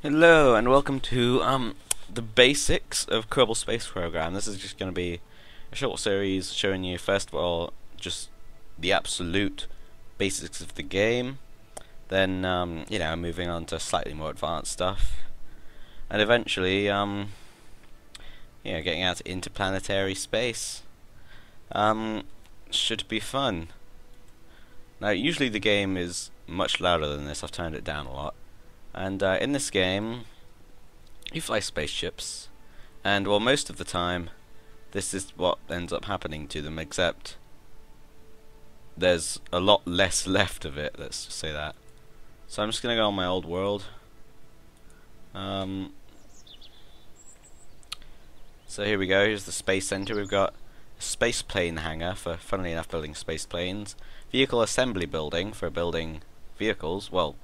Hello and welcome to the basics of Kerbal Space Program. This is just going to be a short series showing you first of all just the absolute basics of the game, then moving on to slightly more advanced stuff, and eventually getting out to interplanetary space. Should be fun. Now usually the game is much louder than this. I've turned it down a lot. And in this game, you fly spaceships, and well, most of the time, this is what ends up happening to them, except there's a lot less left of it, let's just say that. So I'm just going to go on my old world. So here we go, here's the Space Center. We've got a space plane hangar for, funnily enough, building space planes, vehicle assembly building for building vehicles, well,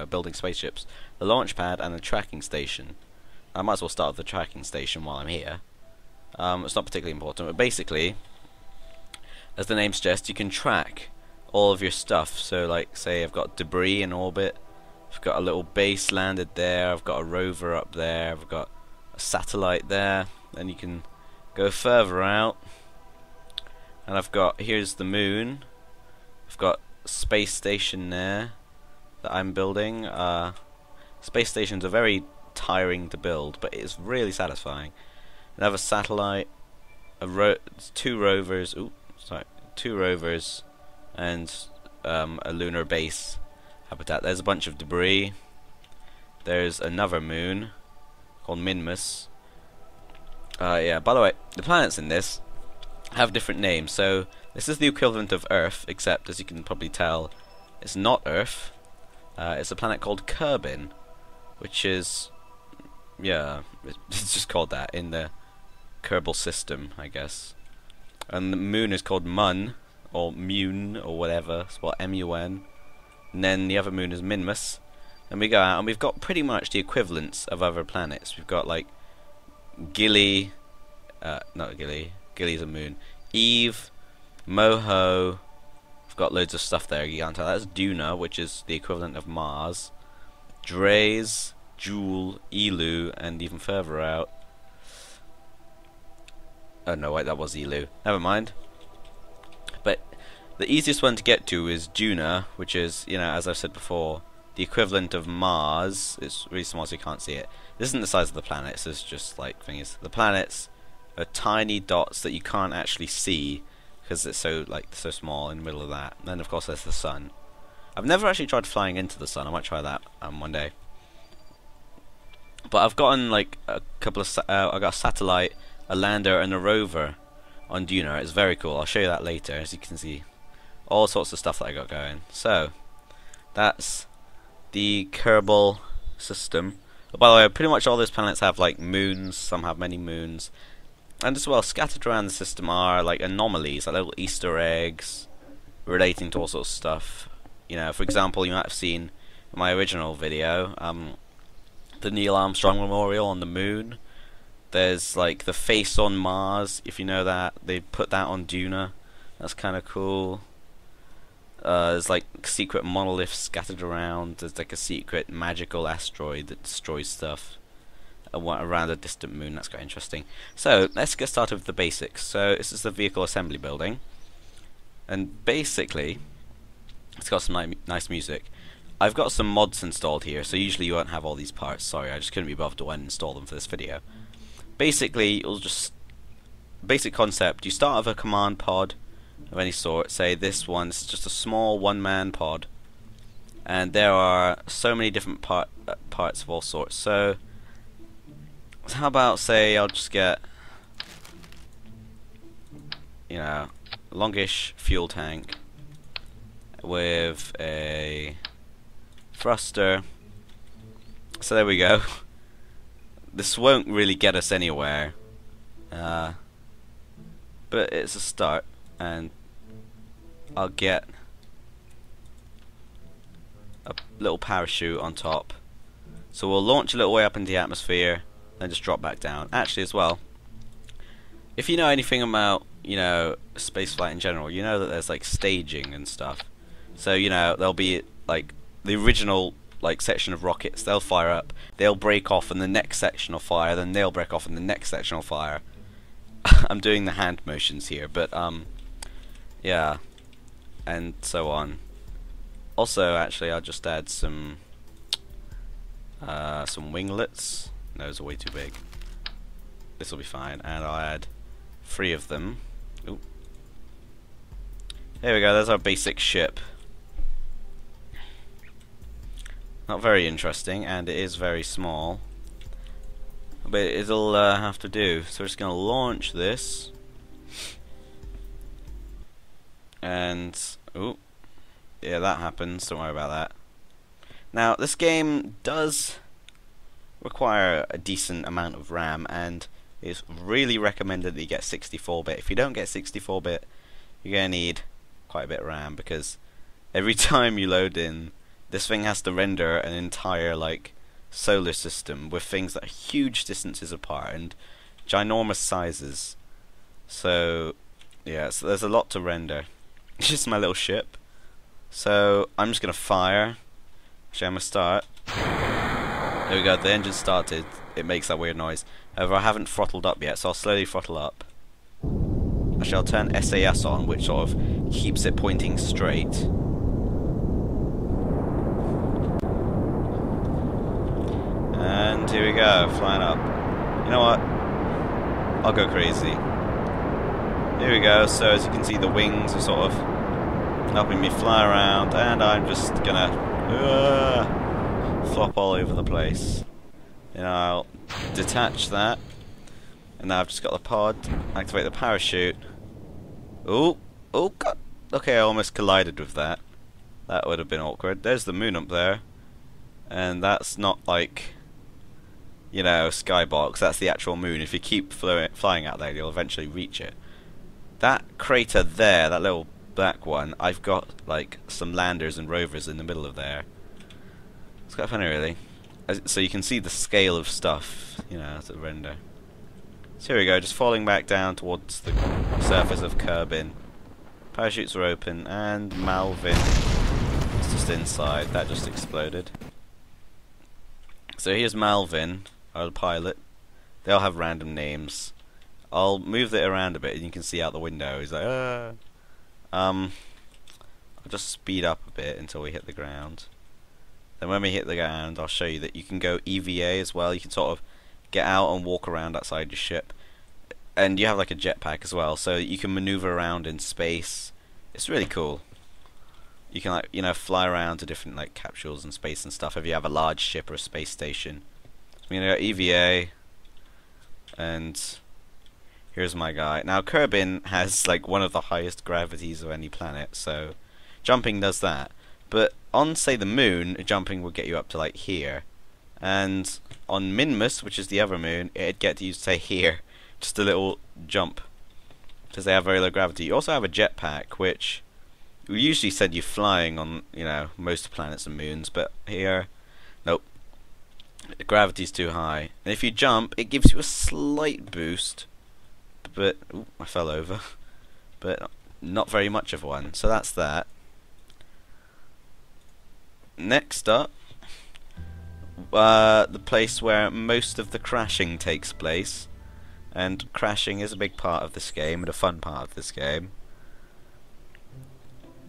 building spaceships, the launch pad, and the tracking station. I might as well start with the tracking station while I'm here. It's not particularly important, but basically, as the name suggests, you can track all of your stuff. So, like, say I've got debris in orbit, I've got a little base landed there, I've got a rover up there, I've got a satellite there, then you can go further out, and I've got, here's the moon, I've got a space station there that I'm building. Space stations are very tiring to build, but it's really satisfying. Another satellite, two rovers, and a lunar base habitat. There's a bunch of debris. There's another moon called Minmus. By the way, the planets in this have different names. So this is the equivalent of Earth, except as you can probably tell, it's not Earth. It's a planet called Kerbin, which is, it's just called that in the Kerbal system, I guess. And the moon is called Mun, or Mune, or whatever, it's what, M-U-N. And then the other moon is Minmus. And we go out, and we've got pretty much the equivalents of other planets. We've got, like, Gilly, not Gilly, Gilly's a moon, Eve, Moho. I've got loads of stuff there, you can't tell. That's Duna, which is the equivalent of Mars. Drays, Joule, Elu, and even further out. Oh no, wait, that was Elu. Never mind. But the easiest one to get to is Duna, which is, as I've said before, the equivalent of Mars. It's really small, so you can't see it. This isn't the size of the planets, it's just like thingies. The planets are tiny dots that you can't actually see, because it's so small in the middle of that. And then of course there's the sun. I've never actually tried flying into the sun. I might try that one day. But I've gotten like a couple of I got a satellite, a lander, and a rover on Duna. It's very cool. I'll show you that later. As you can see, all sorts of stuff that I got going. So that's the Kerbal system. Oh, by the way, pretty much all those planets have like moons. Some have many moons. And as well, scattered around the system are like anomalies, like little Easter eggs relating to all sorts of stuff. For example, you might have seen in my original video, the Neil Armstrong Memorial on the moon. There's like the face on Mars, if you know that. They put that on Duna. That's kind of cool. There's like secret monoliths scattered around. There's like a secret magical asteroid that destroys stuff around a distant moon. That's quite interesting. So let's get started with the basics. So this is the vehicle assembly building, and basically it's got some nice music. I've got some mods installed here, so usually you won't have all these parts. Sorry, I just couldn't be bothered to uninstall them for this video. Basically, it'll just basic concept. You start with a command pod of any sort. Say this one. This is just a small one-man pod, and there are so many different parts of all sorts. So how about, say, I'll just get, a longish fuel tank with a thruster. So there we go. This won't really get us anywhere, but it's a start, and I'll get a little parachute on top. So we'll launch a little way up into the atmosphere, then just drop back down. Actually, as well, if you know anything about, spaceflight in general, you know that there's like staging and stuff. So, there'll be like the original like section of rockets, they'll fire up, they'll break off, and the next section will fire, then they'll break off, and the next section will fire. I'm doing the hand motions here, but yeah, and so on. Also, actually, I'll just add some winglets. Those are way too big. This will be fine, and I'll add 3 of them. Ooh. There we go. There's our basic ship. Not very interesting, and it is very small, but it'll have to do. So we're just going to launch this, and ooh, yeah, that happens. Don't worry about that. Now, this game does require a decent amount of RAM, and it's really recommended that you get 64-bit. If you don't get 64-bit, you're going to need quite a bit of RAM, because every time you load in, this thing has to render an entire like solar system with things that are huge distances apart and ginormous sizes. So yeah, so there's a lot to render. It's just my little ship. So I'm just gonna fire. Actually, I'm gonna start. There we go. The engine started. It makes that weird noise. However, I haven't throttled up yet, so I'll slowly throttle up. Actually, I'll turn SAS on, which sort of keeps it pointing straight. And here we go, flying up. You know what? I'll go crazy. Here we go. So as you can see, the wings are sort of helping me fly around, and I'm just gonna flop all over the place. And I'll detach that, and now I've just got the pod. Activate the parachute. Oh, oh god! Okay, I almost collided with that. That would have been awkward. There's the moon up there, and that's not like, you know, skybox. That's the actual moon. If you keep flying out there, you'll eventually reach it. That crater there, that little black one, I've got like some landers and rovers in the middle of there. It's quite funny, really. So you can see the scale of stuff, you know, to render. So here we go, just falling back down towards the surface of Kerbin. Parachutes are open, and Malvin is just inside. That just exploded. So here's Malvin, our pilot. They all have random names. I'll move it around a bit, and you can see out the window. He's like, ah. I'll just speed up a bit until we hit the ground. Then when we hit the ground, I'll show you that you can go EVA as well. You can sort of get out and walk around outside your ship, and you have like a jetpack as well, so you can maneuver around in space. It's really cool. You can, like, you know, fly around to different like capsules and space and stuff if you have a large ship or a space station. So I'm gonna go EVA, and here's my guy. Now Kerbin has like one of the highest gravities of any planet, so jumping does that. But on, say, the moon, jumping would get you up to like here, and on Minmus, which is the other moon, it'd get you to say here, just a little jump, because they have very low gravity. You also have a jetpack, which we usually send you flying on, you know, most planets and moons, but here, nope, the gravity's too high. And if you jump, it gives you a slight boost, but ooh, I fell over, but not very much of one. So that's that. Next up, the place where most of the crashing takes place, and crashing is a big part of this game and a fun part of this game.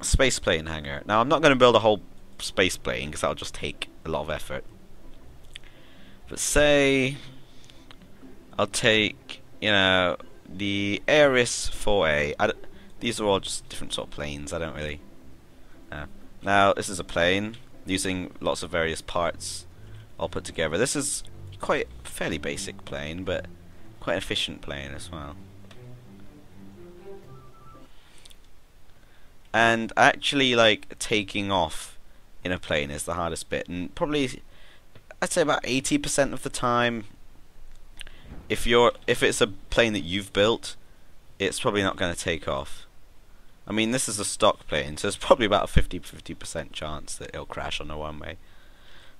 Space plane hangar. Now I'm not going to build a whole space plane because that'll just take a lot of effort. But say I'll take, you know, the Ares 4A. These are all just different sort of planes. I don't really. Now this is a plane using lots of various parts all put together. This is quite a fairly basic plane, but quite an efficient plane as well. And actually, like, taking off in a plane is the hardest bit, and probably I'd say about 80% of the time, if it's a plane that you've built, it's probably not going to take off. I mean, this is a stock plane, so it's probably about a 50% chance that it'll crash on a one-way.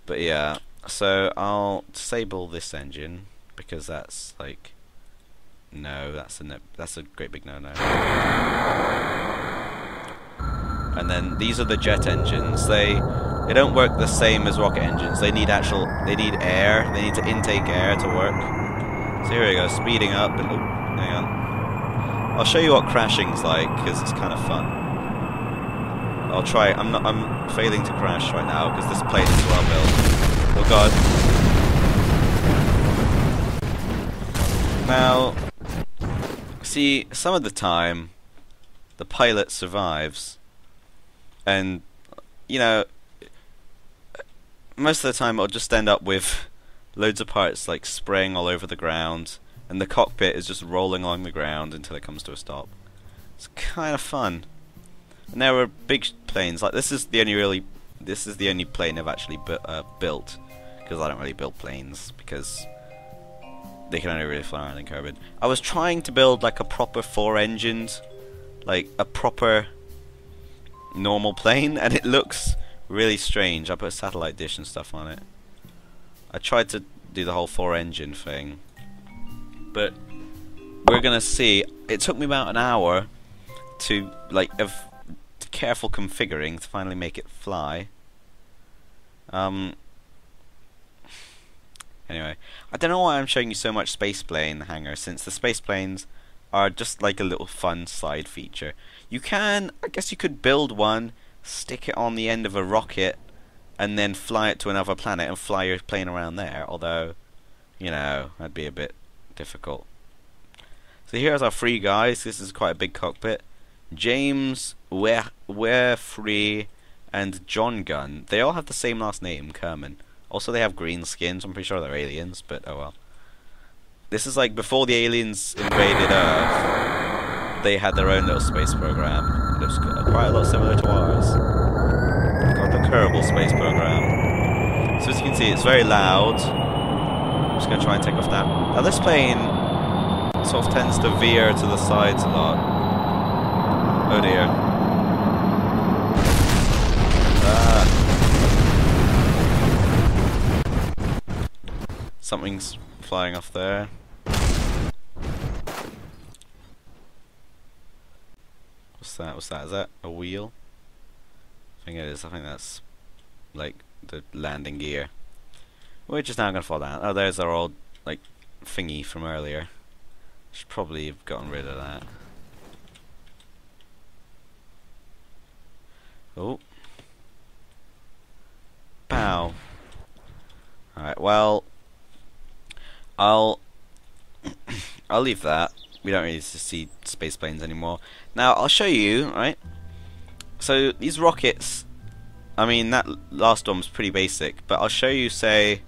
But yeah, so I'll disable this engine because that's like, no, that's a great big no-no. And then these are the jet engines. They They don't work the same as rocket engines. They need air. They need to intake air to work. So here we go, speeding up. And, oh, hang on. I'll show you what crashing's like because it's kind of fun. I'll try. I'm failing to crash right now because this plane is well built. Oh god. Now, see, some of the time, the pilot survives, and you know, most of the time it'll just end up with loads of parts like spraying all over the ground, and the cockpit is just rolling along the ground until it comes to a stop. It's kind of fun. And there are big planes like this is the only plane I've actually built, because I don't really build planes because they can only really fly around in Kerbal. I was trying to build like a proper 4-engined, like a proper normal plane, and it looks really strange. I put a satellite dish and stuff on it. I tried to do the whole 4-engine thing, but we're gonna see. It took me about an hour to of careful configuring to finally make it fly. Anyway, I don't know why I'm showing you so much spaceplane hangar, since the spaceplanes are just like a little fun side feature. I guess you could build one, stick it on the end of a rocket, and then fly it to another planet and fly your plane around there, although, you know, that'd be a bit difficult. So here's our 3 guys. This is quite a big cockpit. James, Free, and John Gunn. They all have the same last name, Kerman. Also, they have green skins. I'm pretty sure they're aliens, but oh well. This is like before the aliens invaded Earth. They had their own little space program. It was quite a lot similar to ours. Called the Kerbal Space Program. So as you can see, it's very loud. I'm just going to try and take off that. Now this plane sort of tends to veer to the sides a lot. Oh dear. Something's flying off there. What's that? What's that? Is that a wheel? I think it is. I think that's like the landing gear. We're just now gonna fall down. Oh, there's our old like thingy from earlier. Should probably have gotten rid of that. Oh. Pow. Alright, well, I'll leave that. We don't really see space planes anymore. Now, I'll show you, right? So, these rockets, I mean, that last one was pretty basic, but I'll show you, say,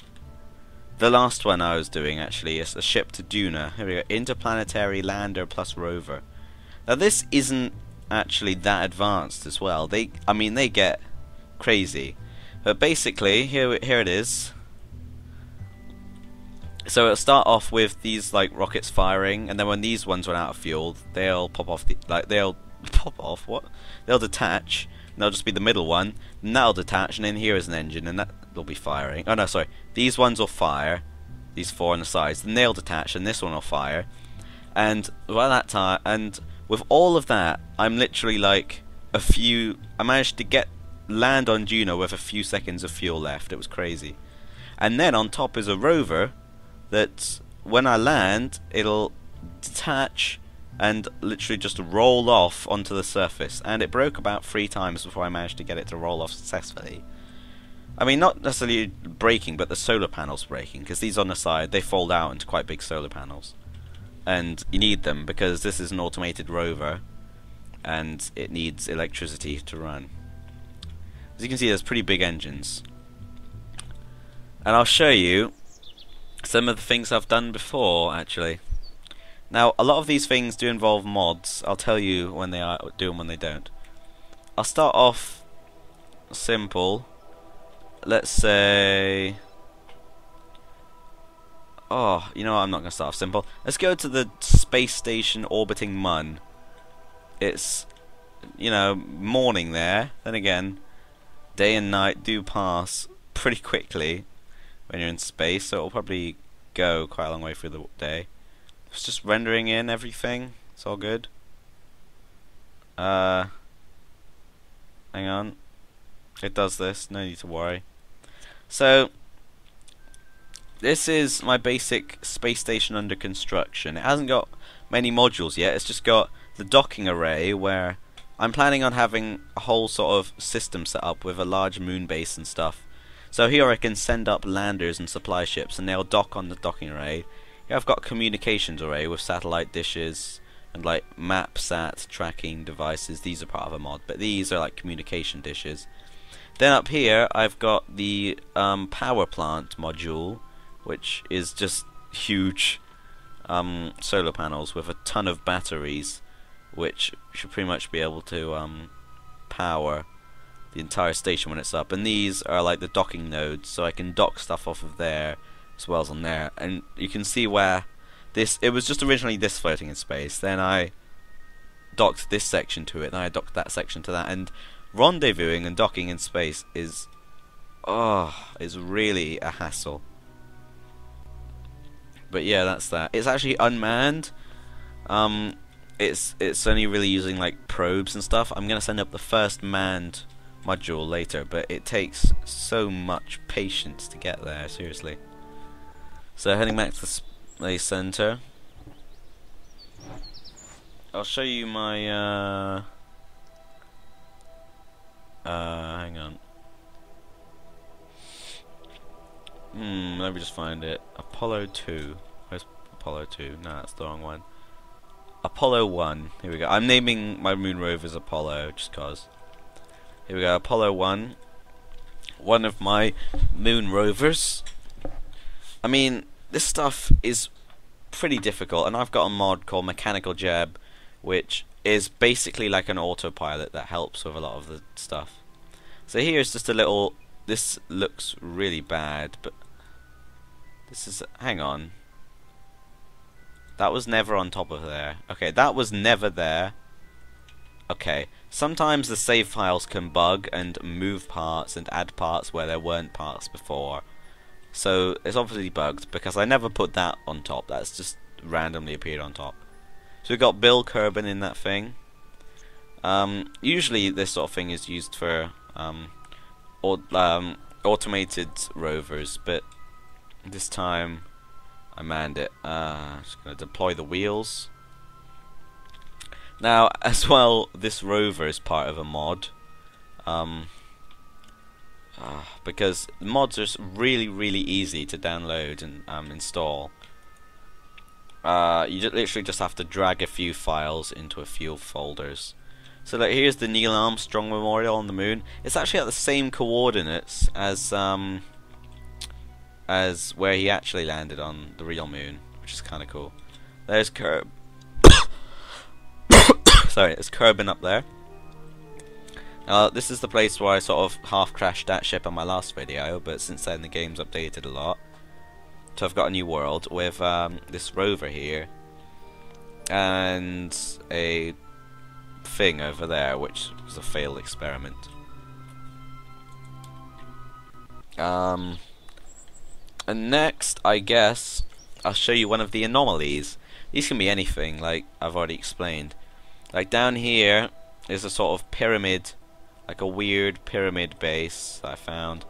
the last one I was doing, actually. It's a ship to Duna. Here we go. Interplanetary Lander plus Rover. Now, this isn't actually that advanced as well. They get crazy. But basically, here it is. So it'll start off with these like rockets firing, and then when these ones run out of fuel, they'll pop off. They'll detach, and they'll just be the middle one, and that'll detach, and then here is an engine, and that'll be firing. Oh no, sorry. These ones will fire. These 4 on the sides, then they'll detach, and this one will fire. And by that time, and with all of that, I'm literally like I managed to land on Juno with a few seconds of fuel left. It was crazy. And then on top is a rover that when I land, it'll detach and literally just roll off onto the surface. And it broke about 3 times before I managed to get it to roll off successfully. I mean, not necessarily breaking, but the solar panels breaking, because these on the side, they fold out into quite big solar panels. And you need them because this is an automated rover and it needs electricity to run. As you can see, there's pretty big engines. And I'll show you some of the things I've done before, actually. Now, a lot of these things do involve mods. I'll tell you when they do and when they don't. I'll start off simple. Let's say... Oh, you know what, I'm not going to start off simple. Let's go to the space station orbiting Mun. It's, you know, morning there. Then again, day and night do pass pretty quickly when you're in space, so it'll probably go quite a long way through the day. It's just rendering in everything. It's all good. Hang on. It does this, no need to worry. So, this is my basic space station under construction. It hasn't got many modules yet, it's just got the docking array where I'm planning on having a whole sort of system set up with a large moon base and stuff. So here I can send up landers and supply ships and they'll dock on the docking array. Here I've got a communications array with satellite dishes and like map sat tracking devices. These are part of a mod, but these are like communication dishes. Then up here I've got the power plant module, which is just huge solar panels with a ton of batteries, which should pretty much be able to power the entire station when it's up. And these are like the docking nodes, so I can dock stuff off of there as well as on there. And you can see where it was just originally this floating in space, then I docked this section to it, then I docked that section to that, and rendezvousing and docking in space is really a hassle. But yeah, that's that. It's actually unmanned. It's only really using like probes and stuff. I'm gonna send up the first manned module later, but it takes so much patience to get there, seriously. So heading back to the space center, I'll show you my hang on. Let me just find it. Apollo 2. Where's Apollo 2? No, that's the wrong one. Apollo 1. Here we go. I'm naming my moon rovers Apollo just cause. Here we go. Apollo 1. One of my moon rovers. I mean, this stuff is pretty difficult, and I've got a mod called Mechanical Jab, which is basically like an autopilot that helps with a lot of the stuff. So here's just a little. This looks really bad, but this is. Hang on. That was never on top of there. Okay, that was never there. Okay, sometimes the save files can bug and move parts and add parts where there weren't parts before. So it's obviously bugged because I never put that on top. That's just randomly appeared on top. So we've got Bill Kerbin in that thing. Usually this sort of thing is used for automated rovers, but this time I manned it. Just going to deploy the wheels. Now, as well, this rover is part of a mod. Because mods are really easy to download and install. You literally just have to drag a few files into a few folders. So like, here's the Neil Armstrong Memorial on the Moon. It's actually at the same coordinates as where he actually landed on the real Moon, which is kind of cool. There's sorry, there's Kerbin up there. This is the place where I sort of half crashed that ship on my last video, but since then the game's updated a lot. So I've got a new world with this rover here and a thing over there, which was a failed experiment. And next, I guess, I'll show you one of the anomalies. These can be anything, like I've already explained. Like down here is a sort of pyramid, like a weird pyramid base that I found.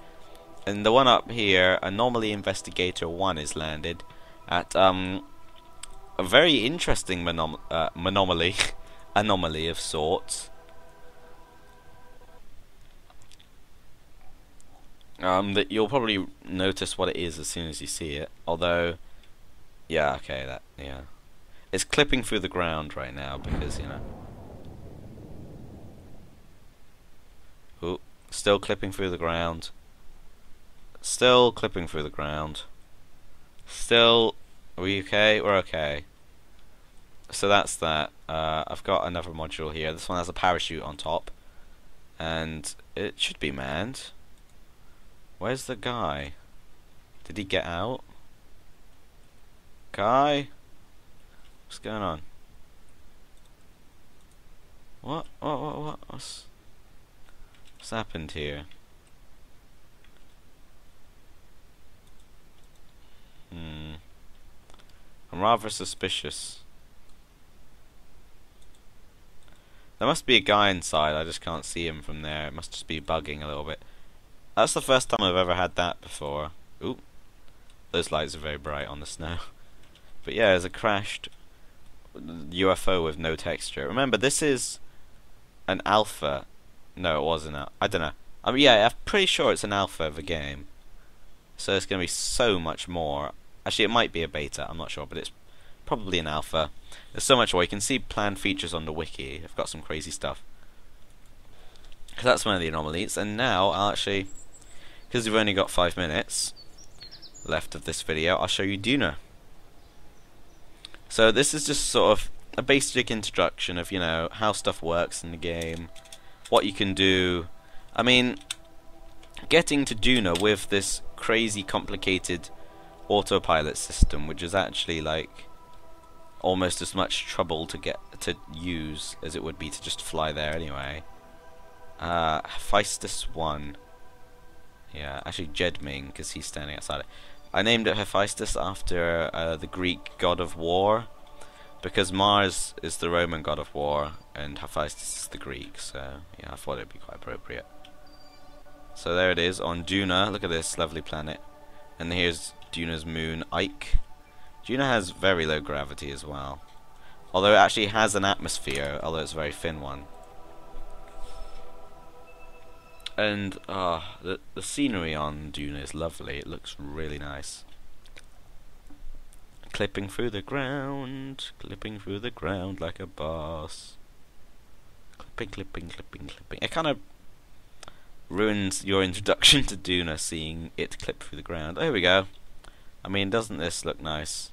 And the one up here, Anomaly Investigator 1, is landed at a very interesting anomaly of sorts. That you'll probably notice what it is as soon as you see it. Although, yeah, okay, yeah, it's clipping through the ground right now because Ooh, still clipping through the ground. Still clipping through the ground. Still, are we okay? We're okay. So that's that. I've got another module here. This one has a parachute on top, and it should be manned. Where's the guy? Did he get out? Guy? What's going on? What's happened here? I'm rather suspicious. There must be a guy inside, I just can't see him from there. It must just be bugging a little bit. That's the first time I've ever had that before. Ooh, those lights are very bright on the snow. But yeah, there's a crashed UFO with no texture. Remember, this is an alpha. No, it wasn't. I don't know. I mean, yeah, I'm pretty sure it's an alpha of a game. So it's going to be so much more. Actually, it might be a beta. I'm not sure, but it's probably an alpha. There's so much more. You can see planned features on the wiki. I've got some crazy stuff. So that's one of the anomalies. And now I'll actually, because we've only got 5 minutes left of this video, I'll show you Duna. So this is just sort of a basic introduction of, you know, how stuff works in the game, what you can do. I mean, getting to Duna with this crazy complicated autopilot system, which is actually like almost as much trouble to get to use as it would be to just fly there anyway. Hephaestus 1. Yeah, actually Jedming, because he's standing outside it. I named it Hephaestus after the Greek god of war, because Mars is the Roman god of war and Hephaestus is the Greek, so yeah, I thought it'd be quite appropriate. So there it is on Duna. Look at this lovely planet. And here's Duna's moon, Ike. Duna has very low gravity as well, although it actually has an atmosphere, although it's a very thin one. And the scenery on Duna is lovely. It looks really nice. Clipping through the ground like a boss. Clipping, clipping, clipping, clipping. It kind of ruins your introduction to Duna, seeing it clip through the ground. There we go. I mean, doesn't this look nice?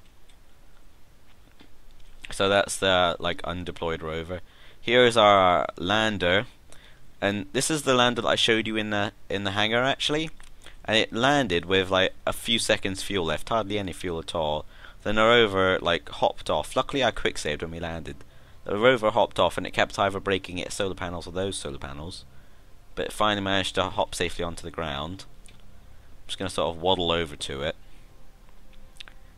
So that's the like undeployed rover. Here is our lander. And this is the lander that I showed you in the hangar actually, and it landed with like a few seconds fuel left, hardly any fuel at all. Then the rover like hopped off. Luckily I quick saved when we landed. The rover hopped off and it kept either breaking its solar panels or those solar panels, but it finally managed to hop safely onto the ground. I'm just going to sort of waddle over to it.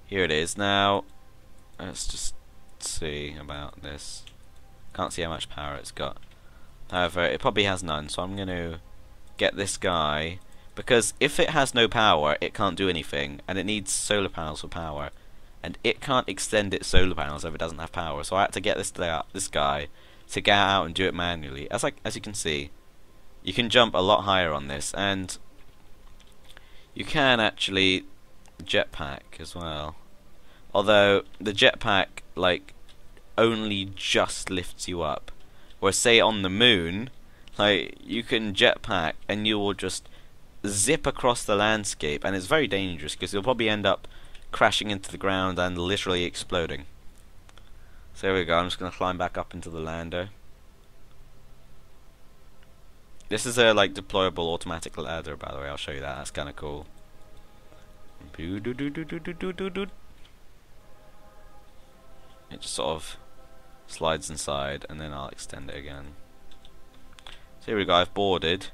Here it is. Now let's just see about this. Can't see how much power it's got. However, it probably has none, so I'm going to get this guy, because if it has no power, it can't do anything, and it needs solar panels for power, and it can't extend its solar panels if it doesn't have power. So I had to get this guy to get out and do it manually. As you can see, you can jump a lot higher on this, and you can actually jetpack as well. Although the jetpack like only just lifts you up. Whereas say on the moon, like you can jetpack and you will just zip across the landscape, and it's very dangerous because you'll probably end up crashing into the ground and literally exploding. So there we go. I'm just going to climb back up into the lander. This is a like deployable automatic ladder, by the way. I'll show you that. That's kind of cool. It just sort of slides inside, and then I'll extend it again. So here we go, I've boarded.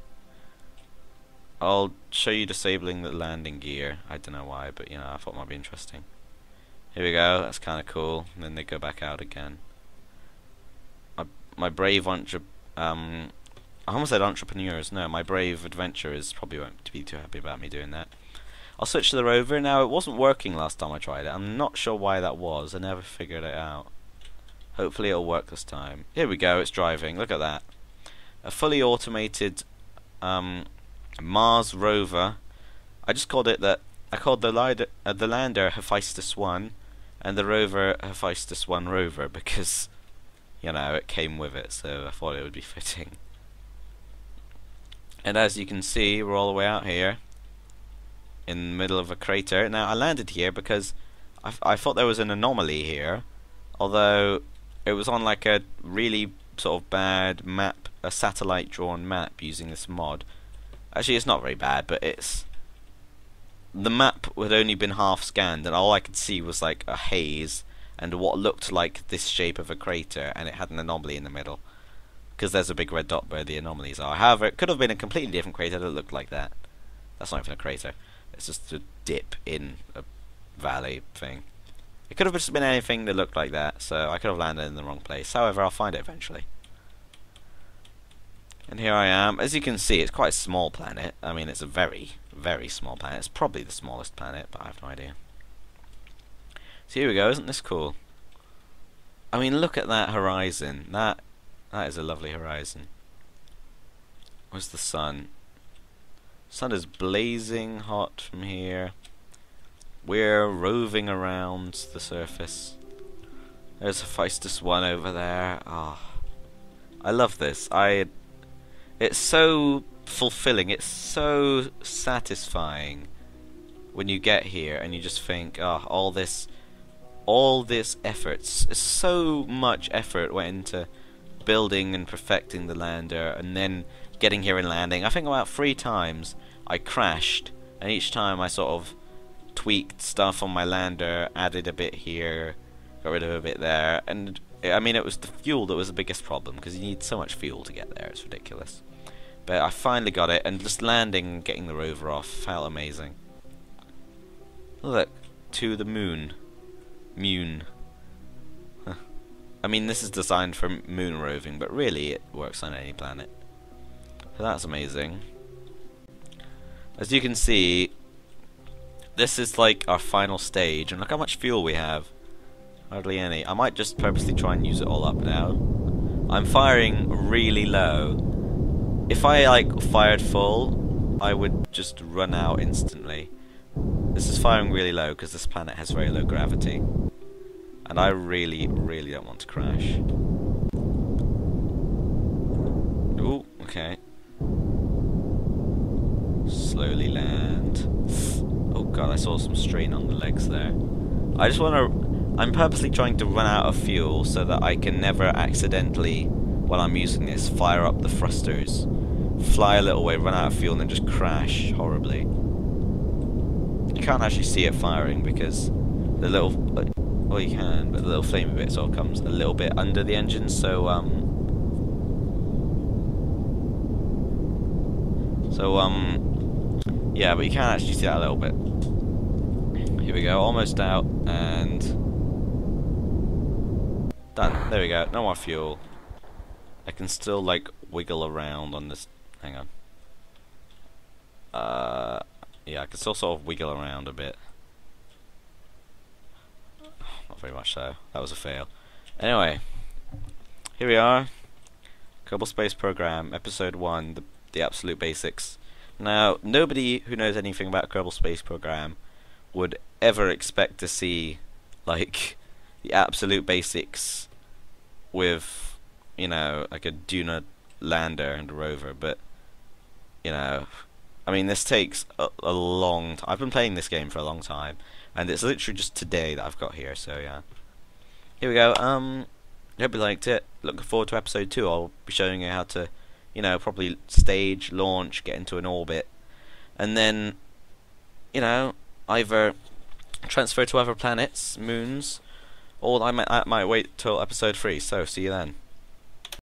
I'll show you disabling the landing gear. I don't know why, but you know, I thought it might be interesting. Here we go, that's kind of cool. And then they go back out again. My brave I almost said entrepreneurs. No, my brave adventurers probably won't be too happy about me doing that. I'll switch to the rover. Now, it wasn't working last time I tried it. I'm not sure why that was. I never figured it out. Hopefully it'll work this time. Here we go, it's driving. Look at that. A fully automated Mars rover. I just called it that. I called the lander Hephaestus 1 and the rover Hephaestus 1 rover because, you know, it came with it, so I thought it would be fitting. And as you can see, we're all the way out here in the middle of a crater. Now, I landed here because I thought there was an anomaly here, although it was on like a really sort of bad map, a satellite drawn map using this mod. Actually, it's not very bad, but the map had only been half scanned, and all I could see was like a haze and what looked like this shape of a crater, and it had an anomaly in the middle because there's a big red dot where the anomalies are. However, it could have been a completely different crater that looked like that. That's not even a crater. It's just a dip in a valley thing. It could have just been anything that looked like that, so I could have landed in the wrong place. However, I'll find it eventually. And here I am. As you can see, it's quite a small planet. I mean, it's a very, very small planet. It's probably the smallest planet, but I have no idea. So here we go. Isn't this cool? I mean, look at that horizon. That is a lovely horizon. Where's the sun? Sun is blazing hot from here. We're roving around the surface. There's Hephaestus 1 over there. Ah, I love this. It's so fulfilling. It's so satisfying when you get here and you just think, oh, all this effort. So much effort went into building and perfecting the lander, and then getting here and landing. I think about 3 times I crashed, and each time I sort of tweaked stuff on my lander, added a bit here, got rid of a bit there, and I mean, it was the fuel that was the biggest problem, because you need so much fuel to get there. It's ridiculous. But I finally got it, and just landing and getting the rover off felt amazing. Look, to the moon. Huh. I mean, this is designed for moon roving, but really it works on any planet. So that's amazing. As you can see, this is like our final stage, and look how much fuel we have. Hardly any. I might just purposely try and use it all up now. I'm firing really low. If I like fired full, I would just run out instantly. This is firing really low because this planet has very low gravity, and I really, really don't want to crash. Ooh, okay. Slowly land. Oh god, I saw some strain on the legs there. I'm purposely trying to run out of fuel so that I can never accidentally, while I'm using this, fire up the thrusters, fly a little way, run out of fuel, and then just crash horribly. You can't actually see it firing because the little, well, you can, but the little flamey bit sort of comes a little bit under the engine, so yeah, but you can actually see that a little bit. Here we go, almost out, and done. There we go, no more fuel. I can still, like, wiggle around on this. Hang on. Yeah, I can still sort of wiggle around a bit. Not very much so. That was a fail. Anyway, here we are. Kerbal Space Program, Episode 1, the absolute basics. Now, nobody who knows anything about Kerbal Space Program would ever expect to see, like, the absolute basics with, you know, like a Duna lander and a rover, but, you know, I mean, this takes a long time. I've been playing this game for a long time, and it's literally just today that I've got here, so yeah. Here we go. I hope you liked it. Looking forward to episode 2. I'll be showing you how to, you know, probably stage, launch, get into an orbit, and then, you know, either transfer to other planets, moons, or I might wait till episode 3, so see you then.